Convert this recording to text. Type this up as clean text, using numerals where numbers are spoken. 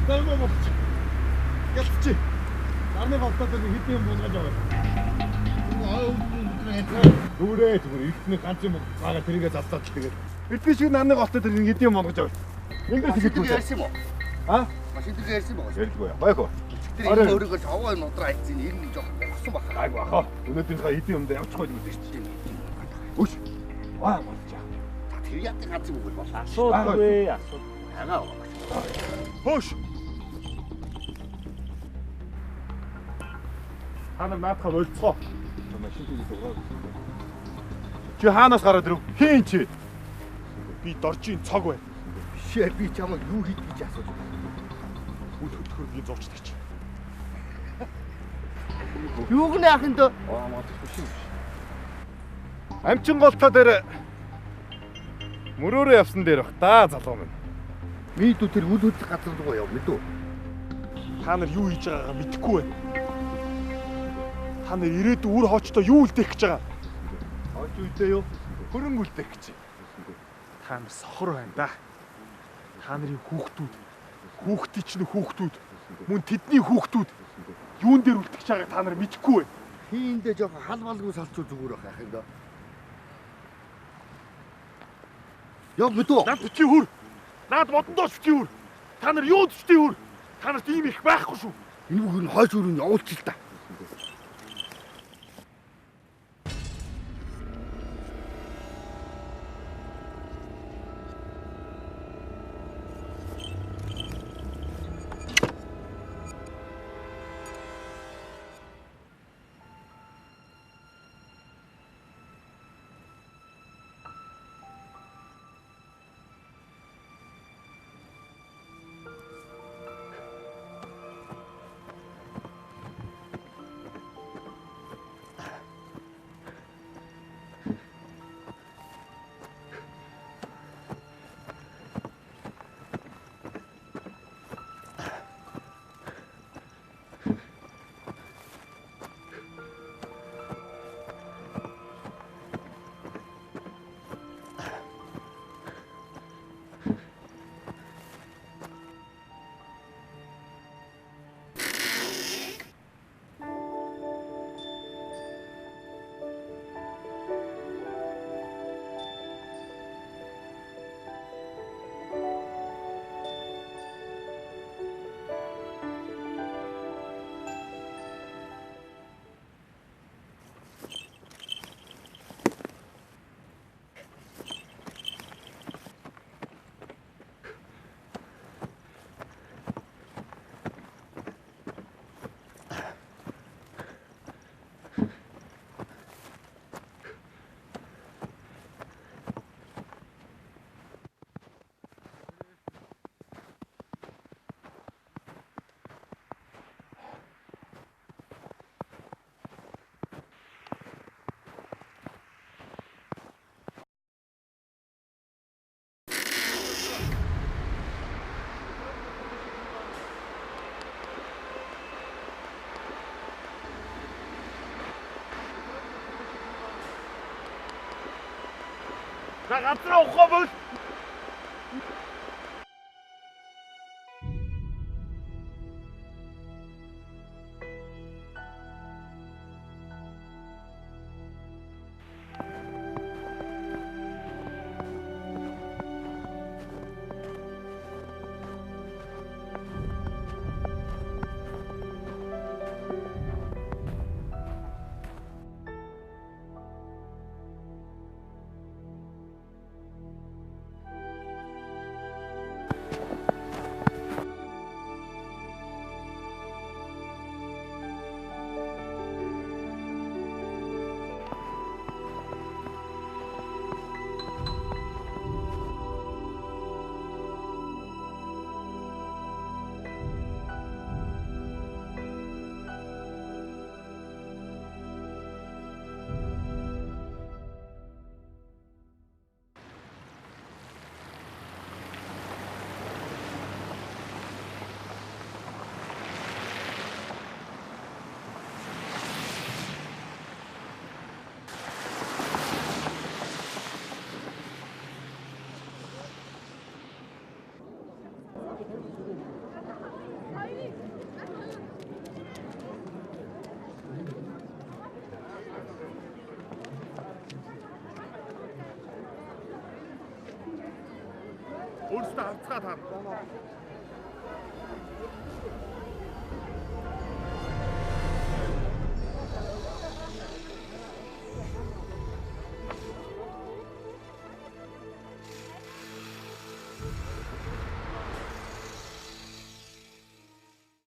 Дальго болчих. Гэлчих. Нарны болтоод хэдэн юм болгож байгаа. Дүүрээ зүгээр ихний ганц юм гаагаа тэрийгэ залдаад тэгээд бидний шиг нарны голтод тэр хэдэн юм болгож байгаа. Эндээс ихэд ярьсан юм уу? Аа? Машин дээр ярьсан юм уу? Ярьдгүй. Байхоо. Тэр энэ өөрийгөө аваа нудраа хайцсан ер нь жоохон болсон баха. Айгу ахаа. Өнөөдөр хэдэн юмд явчихгүй юм дээ шүү дээ. Үш. Аа болчих. Та тэр яадаг ганц юм уу бол? Асуудгүй асууд. Хагаа. Хөөш. Ханаа наадхаа болцгоо. Машин дээр дуурай. Чи хаанаас гараад ирв? Хийн чи? Би доржийн цог бай. Бишээ би чамайг юу хийх гэж асууж байна. Үл хөдлөхөр би зурчдаг чи. Юу гэнэ ахын дөө? Аа модч биш. Амчин голтоо дээр мөрөөрөө явсан дээр бах да залуу минь. Би дүү тэр үл хөдлөх газар руу яв мэдүү. Та нар юу хийж байгаагаа мэдэхгүй байна. Та нар ирээдүйн үр хоочтой юу үлдээх гэж байгаа? Хойч үедээ юу? Хөрөнгө үлдээх гэж. Та нар сохор байна да. Та нарын хүүхдүүд, хүүхдийн чинь хүүхдүүд, мөн тэдний хүүхдүүд юун дээр үлдэх гэж байгааг та нар мэдэхгүй байна. Хийндээ жоохон хал балгүй салчуу зүгээр байх ахын дөө. Яв мэдүү. Наад битгий хүр. Наад модондоо битгий хүр. Та нар юунд битгий хүр? Та нарт ийм их байхгүй шүү. Энэ бүгд нь хойш өрөөнд явуулчих л та. На газраа ухаа бол. Өөрсдөө авцгаа та нар.